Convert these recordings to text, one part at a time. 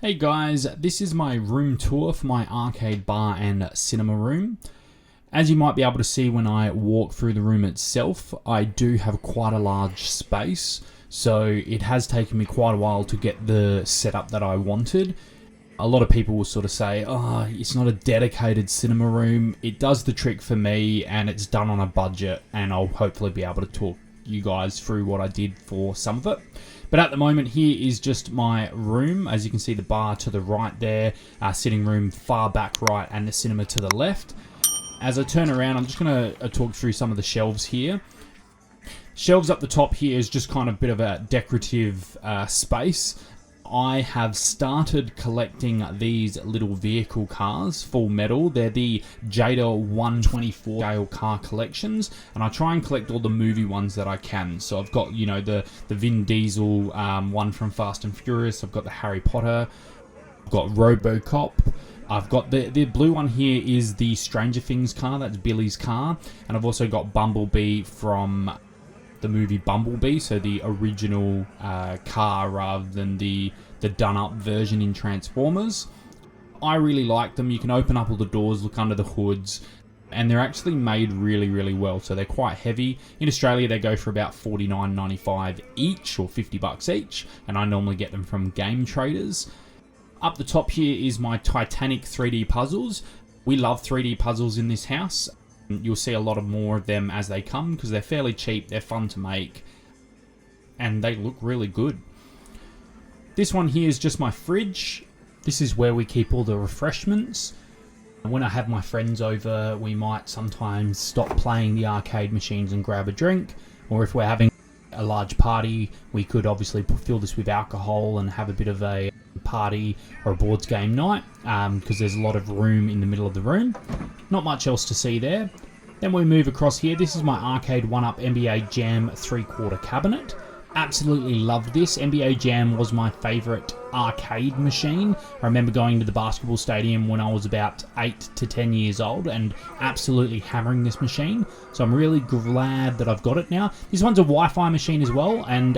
Hey guys, this is my room tour for my arcade bar and cinema room. As you might be able to see when I walk through the room itself, I do have quite a large space, so it has taken me quite a while to get the setup that I wanted. A lot of people will sort of say, oh, it's not a dedicated cinema room. It does the trick for me and it's done on a budget, and I'll hopefully be able to talk you guys through what I did for some of it. But at the moment here is just my room. As you can see, the bar to the right there, sitting room far back right, and the cinema to the left. As I turn around, I'm just going to talk through some of the shelves here. Shelves up the top here is just kind of a bit of a decorative space. I have started collecting these little vehicle cars, full metal. They're the JADA 124 scale car collections, and I try and collect all the movie ones that I can. So I've got, you know, the Vin Diesel one from Fast and Furious. I've got the Harry Potter. I've got RoboCop. I've got the blue one here is the Stranger Things car. That's Billy's car, and I've also got Bumblebee from the movie Bumblebee, so the original car rather than the done-up version in Transformers. I really like them. You can open up all the doors, look under the hoods, and they're actually made really, really well, so they're quite heavy. In Australia, they go for about $49.95 each, or $50 each, and I normally get them from Game Traders. Up the top here is my Titanic 3D puzzles. We love 3D puzzles in this house. You'll see a lot of more of them as they come because they're fairly cheap, they're fun to make, and they look really good. This one here is just my fridge. This is where we keep all the refreshments. When I have my friends over, we might sometimes stop playing the arcade machines and grab a drink, or if we're having a large party, we could obviously fill this with alcohol and have a bit of a party or a boards game night, because there's a lot of room in the middle of the room. Not much else to see there. Then we move across here. This is my Arcade 1-Up NBA Jam 3/4 cabinet. Absolutely loved this. NBA Jam was my favourite arcade machine. I remember going to the basketball stadium when I was about 8 to 10 years old and absolutely hammering this machine. So I'm really glad that I've got it now. This one's a Wi-Fi machine as well, and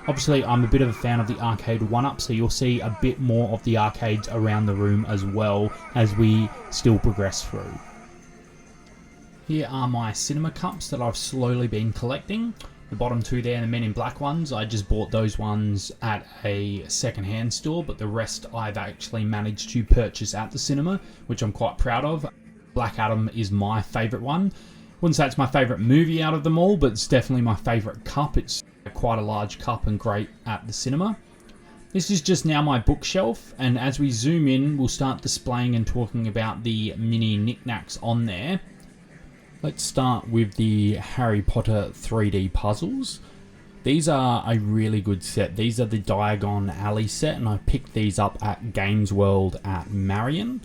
obviously I'm a bit of a fan of the Arcade 1-Up, so you'll see a bit more of the arcades around the room as well as we still progress through. Here are my cinema cups that I've slowly been collecting. The bottom two there, the Men in Black ones, I just bought those ones at a second-hand store, but the rest I've actually managed to purchase at the cinema, which I'm quite proud of. Black Adam is my favourite one. Wouldn't say it's my favourite movie out of them all, but it's definitely my favourite cup. It's quite a large cup and great at the cinema. This is just now my bookshelf, and as we zoom in, we'll start displaying and talking about the mini knickknacks on there. Let's start with the Harry Potter 3D puzzles. These are a really good set. These are the Diagon Alley set, and I picked these up at Games World at Marion.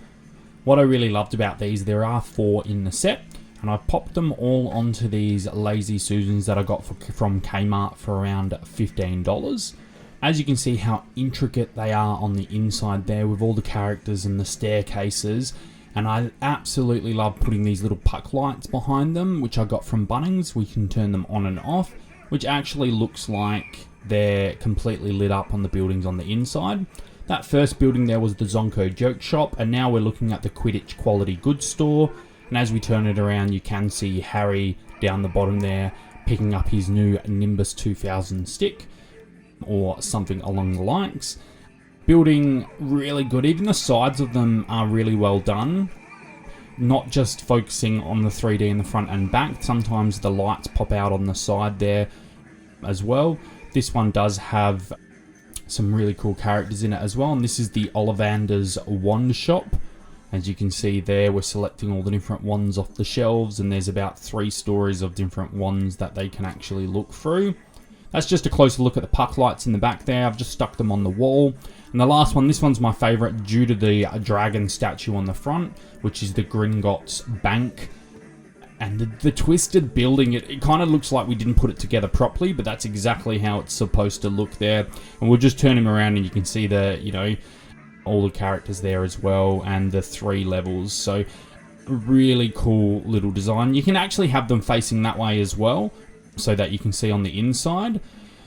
What I really loved about these, there are 4 in the set, and I popped them all onto these Lazy Susans that I got from Kmart for around $15. As you can see how intricate they are on the inside there with all the characters and the staircases. And I absolutely love putting these little puck lights behind them, which I got from Bunnings. We can turn them on and off, which actually looks like they're completely lit up on the buildings on the inside. That first building there was the Zonko Joke Shop, and now we're looking at the Quidditch Quality Goods Store. And as we turn it around, you can see Harry down the bottom there picking up his new Nimbus 2000 stick, or something along the likes. Building really good. Even the sides of them are really well done. Not just focusing on the 3D in the front and back. Sometimes the lights pop out on the side there as well. This one does have some really cool characters in it as well. And this is the Ollivander's Wand Shop. As you can see there, we're selecting all the different wands off the shelves, and there's about 3 stories of different wands that they can actually look through. That's just a closer look at the puck lights in the back there. I've just stuck them on the wall. And the last one, this one's my favourite due to the dragon statue on the front, which is the Gringotts Bank. And the twisted building, it kind of looks like we didn't put it together properly, but that's exactly how it's supposed to look there. And we'll just turn him around and you can see the, you know, all the characters there as well, and the 3 levels. So really cool little design. You can actually have them facing that way as well, so that you can see on the inside.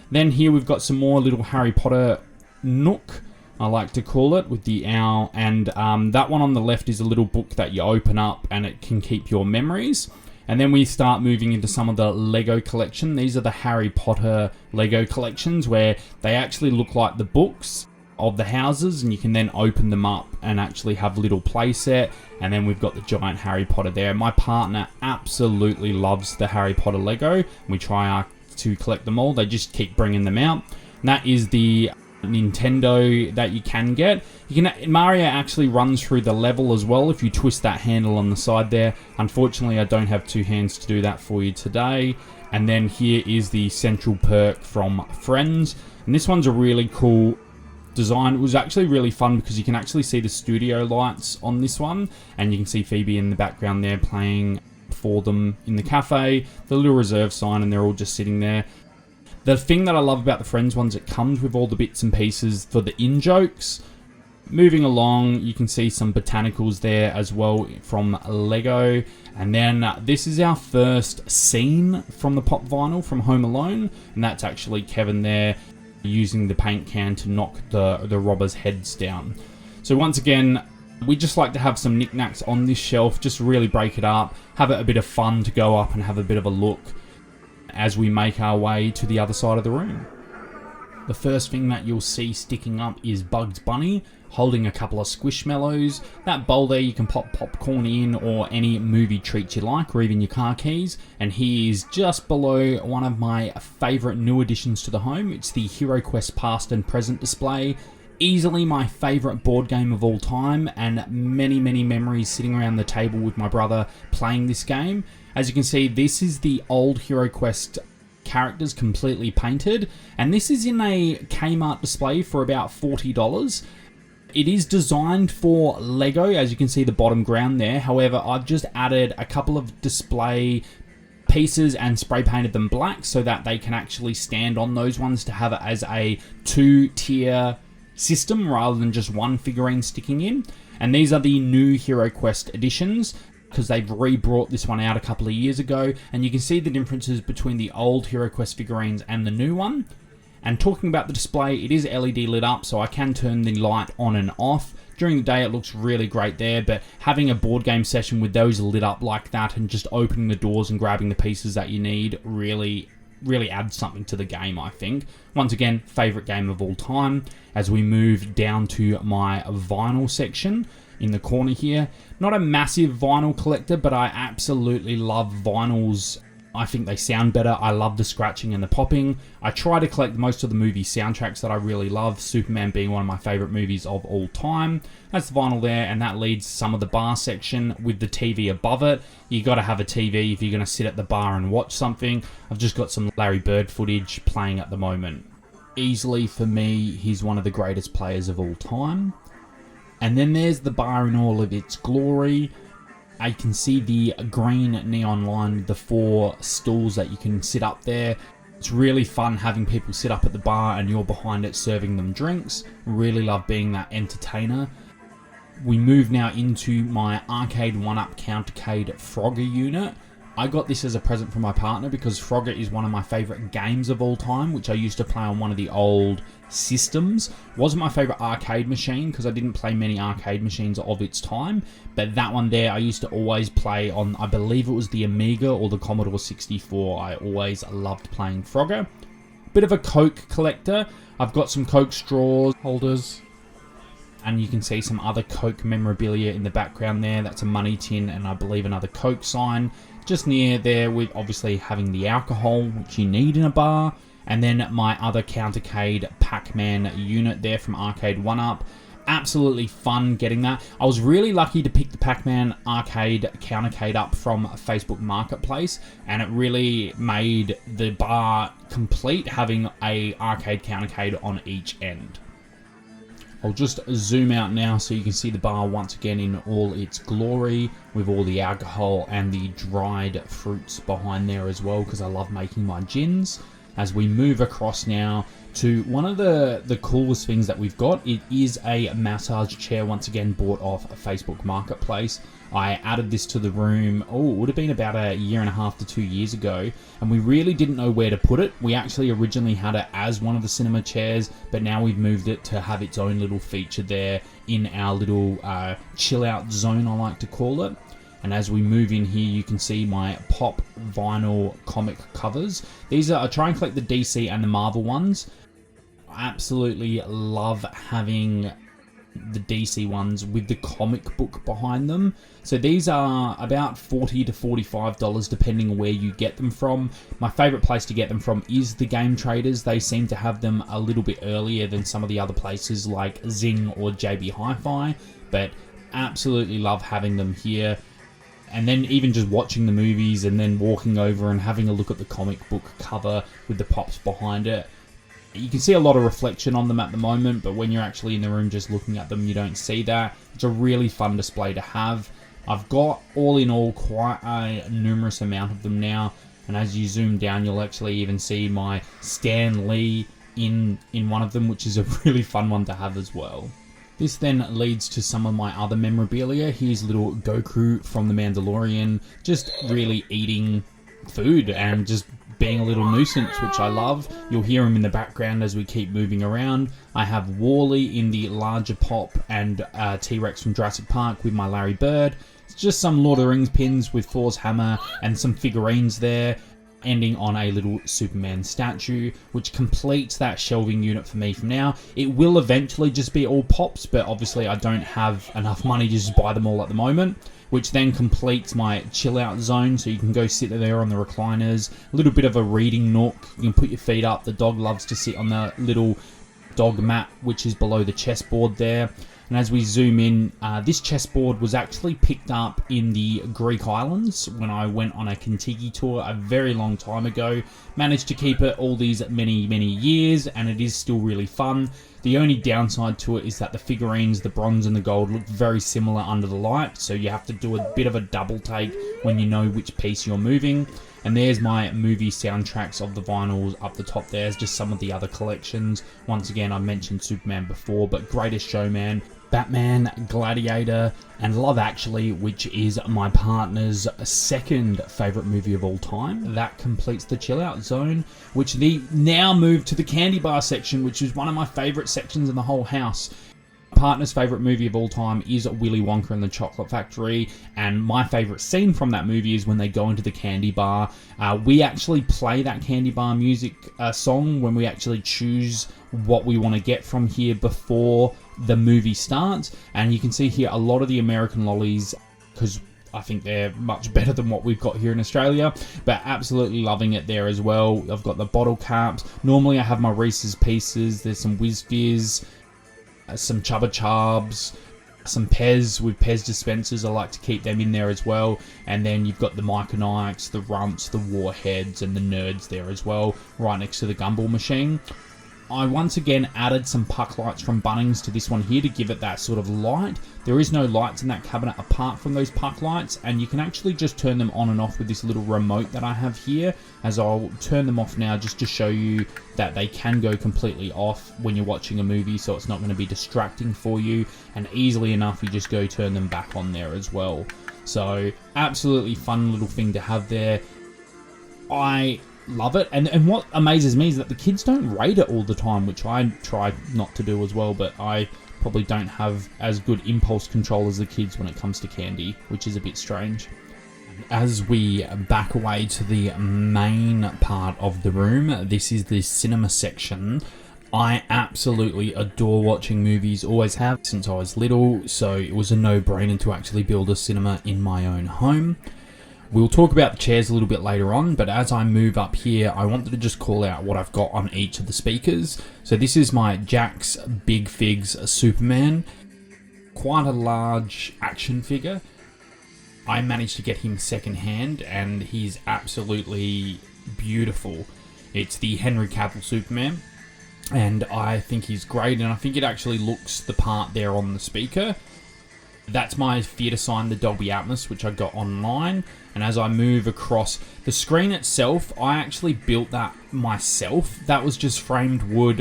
Then here we've got some more little Harry Potter nook I like to call it, with the owl. And that one on the left is a little book that you open up and it can keep your memories. And then we start moving into some of the Lego collection. These are the Harry Potter Lego collections, where they actually look like the books of the houses, and you can then open them up and actually have a little play set. And then we've got the giant Harry Potter there. My partner absolutely loves the Harry Potter Lego. We try to collect them all. They just keep bringing them out. And that is the Nintendo that you can get. Mario actually runs through the level as well if you twist that handle on the side there. Unfortunately, I don't have two hands to do that for you today. And then here is the Central Perk from Friends, and this one's a really cool design. It was actually really fun because you can actually see the studio lights on this one, and you can see Phoebe in the background there playing for them in the cafe, the little reserve sign, and they're all just sitting there. The thing that I love about the Friends ones, it comes with all the bits and pieces for the in-jokes. Moving along, you can see some botanicals there as well from Lego. And then this is our first scene from the pop vinyl from Home Alone, and that's actually Kevin there using the paint can to knock the robbers' heads down. So once again, we just like to have some knickknacks on this shelf, just really break it up, have it a bit of fun to go up and have a bit of a look as we make our way to the other side of the room. The first thing that you'll see sticking up is Bugs Bunny holding a couple of Squishmallows. That bowl there you can pop popcorn in, or any movie treats you like, or even your car keys. And he is just below one of my favourite new additions to the home. It's the Hero Quest Past and Present display. Easily my favourite board game of all time, and many memories sitting around the table with my brother playing this game. As you can see, this is the old Hero Quest characters completely painted, and this is in a Kmart display for about $40. It is designed for Lego, as you can see the bottom ground there. However, I've just added a couple of display pieces and spray painted them black so that they can actually stand on those ones to have it as a two-tier system rather than just one figurine sticking in. And these are the new Hero Quest editions, because they've re-brought this one out a couple of years ago, and you can see the differences between the old Hero Quest figurines and the new one. And talking about the display, it is LED lit up, so I can turn the light on and off. During the day it looks really great there, but having a board game session with those lit up like that and just opening the doors and grabbing the pieces that you need really adds something to the game, I think. Once again, favourite game of all time. As we move down to my vinyl section in the corner here. Not a massive vinyl collector, but I absolutely love vinyls. I think they sound better. I love the scratching and the popping. I try to collect most of the movie soundtracks that I really love, Superman being one of my favourite movies of all time. That's the vinyl there, and that leads some of the bar section with the TV above it. You got to have a TV if you're going to sit at the bar and watch something. I've just got some Larry Bird footage playing at the moment. Easily, for me, he's one of the greatest players of all time. And then there's the bar in all of its glory. I can see the green neon line with the 4 stools that you can sit up there. It's really fun having people sit up at the bar and you're behind it serving them drinks. Really love being that entertainer. We move now into my Arcade 1-Up Countercade Frogger unit. I got this as a present from my partner because Frogger is one of my favourite games of all time, which I used to play on one of the old systems. Wasn't my favourite arcade machine because I didn't play many arcade machines of its time, but that one there I used to always play on, I believe it was the Amiga or the Commodore 64. I always loved playing Frogger. Bit of a Coke collector. I've got some Coke straws, holders, and you can see some other Coke memorabilia in the background there. That's a money tin and I believe another Coke sign. Just near there with obviously having the alcohol, which you need in a bar. And then my other Countercade PAC-MAN unit there from Arcade 1-Up. Absolutely fun getting that. I was really lucky to pick the PAC-MAN Arcade Countercade up from Facebook Marketplace, and it really made the bar complete having a arcade Countercade on each end. I'll just zoom out now so you can see the bar once again in all its glory with all the alcohol and the dried fruits behind there as well, because I love making my gins. As we move across now to one of the coolest things that we've got. It is a massage chair, once again bought off Facebook Marketplace. I added this to the room, it would have been about a year and a half to 2 years ago, and we really didn't know where to put it. We actually originally had it as one of the cinema chairs, but now we've moved it to have its own little feature there in our little chill out zone, I like to call it. And as we move in here, you can see my pop vinyl comic covers. These are, I try and collect the DC and the Marvel ones. I absolutely love having the DC ones with the comic book behind them. So these are about $40 to $45 depending on where you get them from. My favorite place to get them from is the Game Traders. They seem to have them a little bit earlier than some of the other places like Zing or JB Hi-Fi, but absolutely love having them here. And then even just watching the movies and then walking over and having a look at the comic book cover with the pops behind it. You can see a lot of reflection on them at the moment, but when you're actually in the room just looking at them, you don't see that. It's a really fun display to have. I've got, all in all, quite a numerous amount of them now. And as you zoom down, you'll actually even see my Stan Lee in one of them, which is a really fun one to have as well. This then leads to some of my other memorabilia. Here's little Goku from The Mandalorian, just really eating food and just being a little nuisance, which I love. You'll hear him in the background as we keep moving around. I have Wall-E in the larger pop and T-Rex from Jurassic Park with my Larry Bird. It's just some Lord of the Rings pins with Thor's hammer and some figurines there, ending on a little Superman statue, which completes that shelving unit for me from now. It will eventually just be all pops, but obviously I don't have enough money to just buy them all at the moment, which then completes my chill out zone, so you can go sit there on the recliners, a little bit of a reading nook. You can put your feet up. The dog loves to sit on the little dog mat, which is below the chessboard there. And as we zoom in, this chessboard was actually picked up in the Greek islands when I went on a Contiki tour a very long time ago. Managed to keep it all these many years, and it is still really fun. The only downside to it is that the figurines, the bronze and the gold, look very similar under the light, so you have to do a bit of a double take when you know which piece you're moving. And there's my movie soundtracks of the vinyls up the top. There's just some of the other collections. Once again, I mentioned Superman before, but Greatest Showman, Batman, Gladiator, and Love Actually, which is my partner's second favourite movie of all time. That completes the chill out zone, which they now move to the candy bar section, which is one of my favourite sections in the whole house. Partner's favourite movie of all time is Willy Wonka and the Chocolate Factory, and my favourite scene from that movie is when they go into the candy bar. We actually play that candy bar music song when we actually choose what we want to get from here before the movie starts, and you can see here a lot of the American lollies, because I think they're much better than what we've got here in Australia, but absolutely loving it there as well. I've got the bottle caps. Normally I have my Reese's Pieces, there's some Whiz Fizz, some Chubba Chubs, some Pez with Pez dispensers. I like to keep them in there as well. And then you've got the Mike and Ikes, the Rumps, the Warheads, and the Nerds there as well, right next to the Gumball machine. I once again added some puck lights from Bunnings to this one here to give it that sort of light. There is no lights in that cabinet apart from those puck lights, and you can actually just turn them on and off with this little remote that I have here, as I'll turn them off now just to show you that they can go completely off when you're watching a movie, so it's not going to be distracting for you, and easily enough you just go turn them back on there as well. So absolutely fun little thing to have there. I love it, and what amazes me is that the kids don't rate it all the time, which I try not to do as well, but I probably don't have as good impulse control as the kids when it comes to candy, which is a bit strange. As we back away to the main part of the room, this is the cinema section. I absolutely adore watching movies, always have since I was little, so it was a no-brainer to actually build a cinema in my own home. We'll talk about the chairs a little bit later on, but as I move up here, I wanted to just call out what I've got on each of the speakers. So this is my JAKKS Big Figs Superman. Quite a large action figure. I managed to get him secondhand, and he's absolutely beautiful. It's the Henry Cavill Superman, and I think he's great, and I think it actually looks the part there on the speaker. That's my theatre sign, the Dolby Atmos, which I got online. And as I move across the screen itself, I actually built that myself. That was just framed wood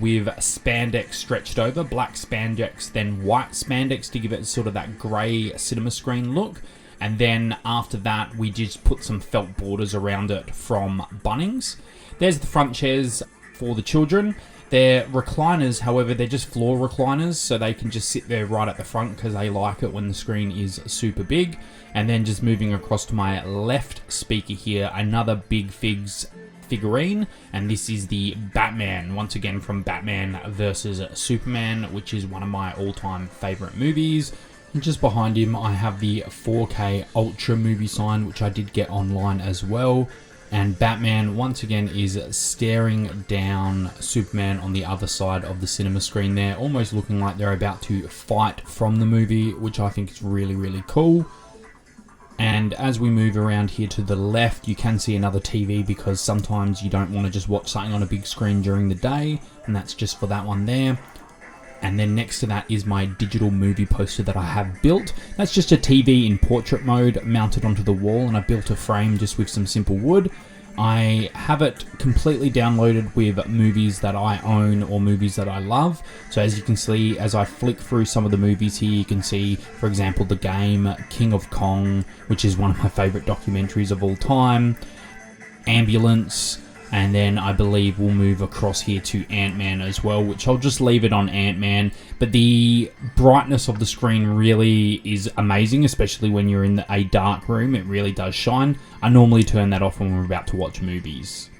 with spandex stretched over, black spandex, then white spandex to give it sort of that grey cinema screen look. And then after that, we just put some felt borders around it from Bunnings. There's the front chairs for the children. They're recliners, however, they're just floor recliners, so they can just sit there right at the front because they like it when the screen is super big. And then just moving across to my left speaker here, another Big Figs figurine, and this is the Batman, once again from Batman versus Superman, which is one of my all-time favorite movies. And just behind him, I have the 4K Ultra movie sign, which I did get online as well. And Batman, once again, is staring down Superman on the other side of the cinema screen there, almost looking like they're about to fight from the movie, which I think is really, really cool. And as we move around here to the left, you can see another TV because sometimes you don't want to just watch something on a big screen during the day, and that's just for that one there. And then next to that is my digital movie poster that I have built. That's just a TV in portrait mode mounted onto the wall, and I built a frame just with some simple wood. I have it completely downloaded with movies that I own or movies that I love. So as you can see, as I flick through some of the movies here, you can see, for example, The Game, King of Kong, which is one of my favorite documentaries of all time, Ambulance, and then I believe we'll move across here to Ant-Man as well, which I'll just leave it on Ant-Man. But the brightness of the screen really is amazing, especially when you're in a dark room. It really does shine. I normally turn that off when we're about to watch movies.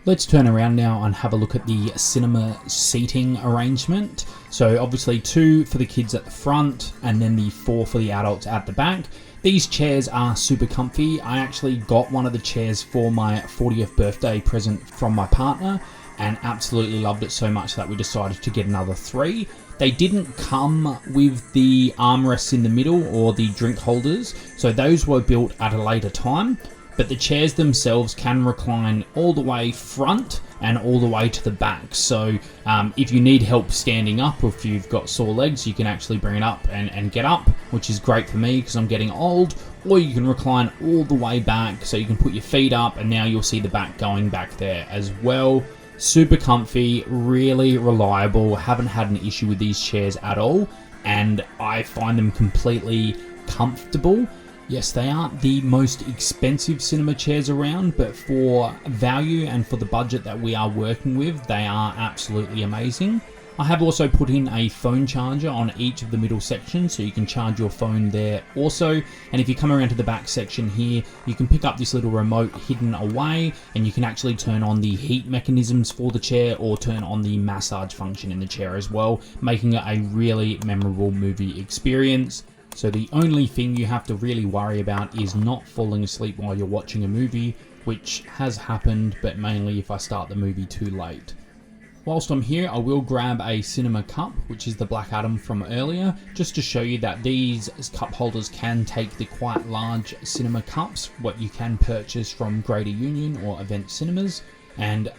Let's turn around now and have a look at the cinema seating arrangement. So obviously 2 for the kids at the front, and then the 4 for the adults at the back. These chairs are super comfy. I actually got one of the chairs for my 40th birthday present from my partner and absolutely loved it so much that we decided to get another 3. They didn't come with the armrests in the middle or the drink holders, so those were built at a later time. But the chairs themselves can recline all the way front and all the way to the back. So if you need help standing up, or if you've got sore legs, you can actually bring it up and get up, which is great for me because I'm getting old. Or you can recline all the way back, so you can put your feet up and now you'll see the back going back there as well. Super comfy, really reliable. Haven't had an issue with these chairs at all, and I find them completely comfortable. Yes, they aren't the most expensive cinema chairs around, but for value and for the budget that we are working with, they are absolutely amazing. I have also put in a phone charger on each of the middle sections, so you can charge your phone there also. And if you come around to the back section here, you can pick up this little remote hidden away, and you can actually turn on the heat mechanisms for the chair or turn on the massage function in the chair as well, making it a really memorable movie experience. So the only thing you have to really worry about is not falling asleep while you're watching a movie, which has happened, but mainly if I start the movie too late. Whilst I'm here, I will grab a cinema cup, which is the Black Adam from earlier, just to show you that these cup holders can take the quite large cinema cups, what you can purchase from Greater Union or Event Cinemas. And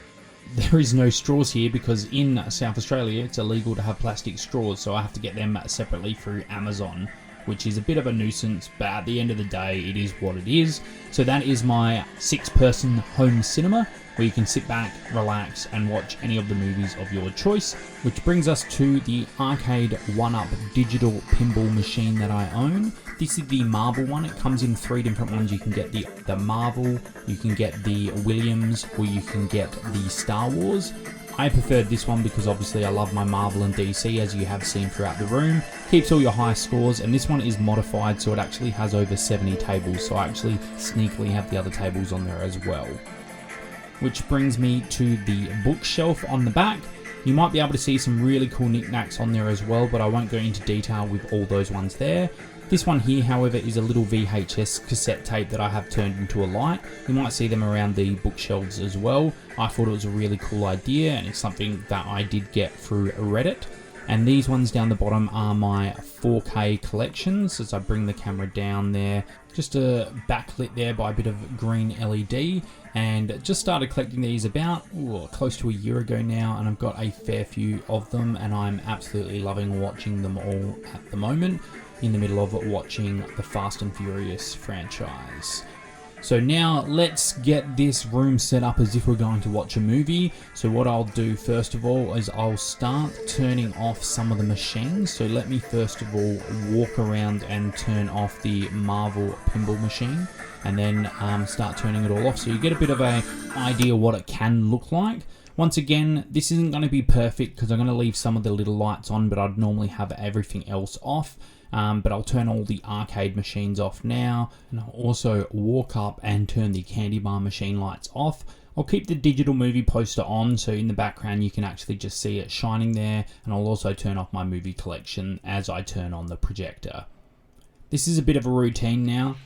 there is no straws here because in South Australia it's illegal to have plastic straws, so I have to get them separately through Amazon, which is a bit of a nuisance, but at the end of the day, it is what it is. So that is my 6-person home cinema, where you can sit back, relax, and watch any of the movies of your choice. Which brings us to the Arcade 1-Up digital pinball machine that I own. This is the Marvel one. It comes in 3 different ones. You can get the Marvel, you can get the Williams, or you can get the Star Wars. I preferred this one because obviously I love my Marvel and DC, as you have seen throughout the room. Keeps all your high scores, and this one is modified so it actually has over 70 tables, so I actually sneakily have the other tables on there as well. Which brings me to the bookshelf on the back. You might be able to see some really cool knickknacks on there as well, but I won't go into detail with all those ones there. This one here, however, is a little VHS cassette tape that I have turned into a light. You might see them around the bookshelves as well. I thought it was a really cool idea, and it's something that I did get through Reddit. And these ones down the bottom are my 4K collections. As I bring the camera down there, just a backlit there by a bit of green LED, and just started collecting these about close to a year ago now, and I've got a fair few of them, and I'm absolutely loving watching them all at the moment, in the middle of watching the Fast and Furious franchise. So now let's get this room set up as if we're going to watch a movie. So what I'll do first of all is I'll start turning off some of the machines. So let me first of all walk around and turn off the Marvel pinball machine, and then start turning it all off, so you get a bit of an idea what it can look like. Once again, this isn't going to be perfect because I'm going to leave some of the little lights on, but I'd normally have everything else off. But I'll turn all the arcade machines off now, and I'll also walk up and turn the candy bar machine lights off. I'll keep the digital movie poster on, so in the background you can actually just see it shining there, and I'll also turn off my movie collection as I turn on the projector. This is a bit of a routine now,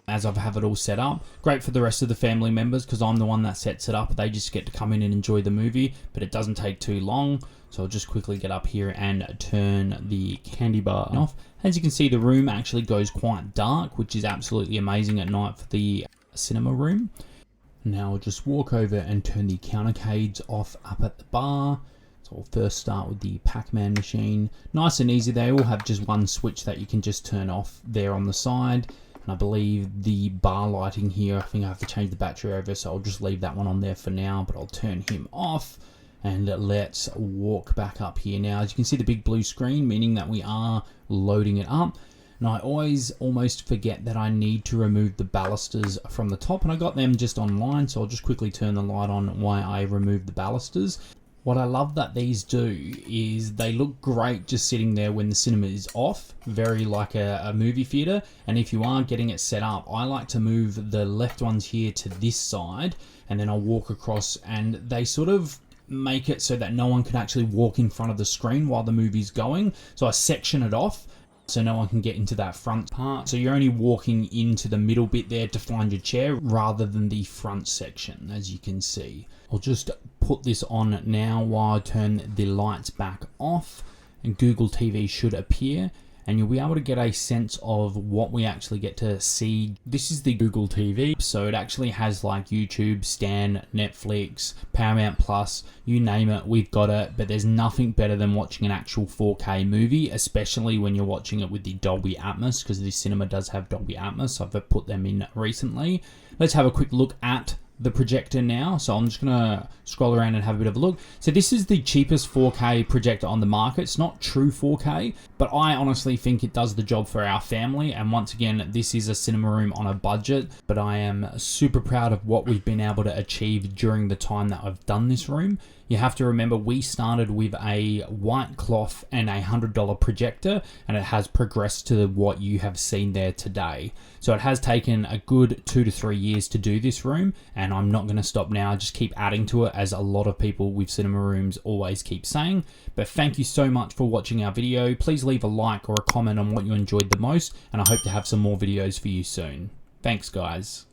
as I've have it all set up. Great for the rest of the family members because I'm the one that sets it up. They just get to come in and enjoy the movie, but it doesn't take too long. So I'll just quickly get up here and turn the candy bar off. As you can see, the room actually goes quite dark, which is absolutely amazing at night for the cinema room. Now I'll just walk over and turn the COUNTERCADEs off up at the bar. So I'll first start with the PAC-MAN machine. Nice and easy, they all have just one switch that you can just turn off there on the side. And I believe the bar lighting here, I think I have to change the battery over, so I'll just leave that one on there for now, but I'll turn him off. And let's walk back up here now. As you can see, the big blue screen, meaning that we are loading it up. And I always almost forget that I need to remove the balusters from the top, and I got them just online, so I'll just quickly turn the light on while I remove the balusters. What I love that these do is they look great just sitting there when the cinema is off, very like a movie theater. And if you are getting it set up, I like to move the left ones here to this side, and then I'll walk across, and they sort of make it so that no one can actually walk in front of the screen while the movie's going. So I section it off so no one can get into that front part. So you're only walking into the middle bit there to find your chair rather than the front section, as you can see. I'll just put this on now while I turn the lights back off, and Google TV should appear, and you'll be able to get a sense of what we actually get to see. This is the Google TV, so it actually has like YouTube, Stan, Netflix, Paramount Plus, you name it, we've got it. But there's nothing better than watching an actual 4K movie, especially when you're watching it with the Dolby Atmos, because the cinema does have Dolby Atmos. I've put them in recently. Let's have a quick look at the projector now. So I'm just gonna scroll around and have a bit of a look. So this is the cheapest 4K projector on the market. It's not true 4K, but I honestly think it does the job for our family. And once again, this is a cinema room on a budget, but I am super proud of what we've been able to achieve during the time that I've done this room. You have to remember, we started with a white cloth and a $100 projector, and it has progressed to what you have seen there today. So it has taken a good 2 to 3 years to do this room, and I'm not going to stop now. I just keep adding to it, as a lot of people with cinema rooms always keep saying. But thank you so much for watching our video. Please leave a like or a comment on what you enjoyed the most, and I hope to have some more videos for you soon. Thanks, guys.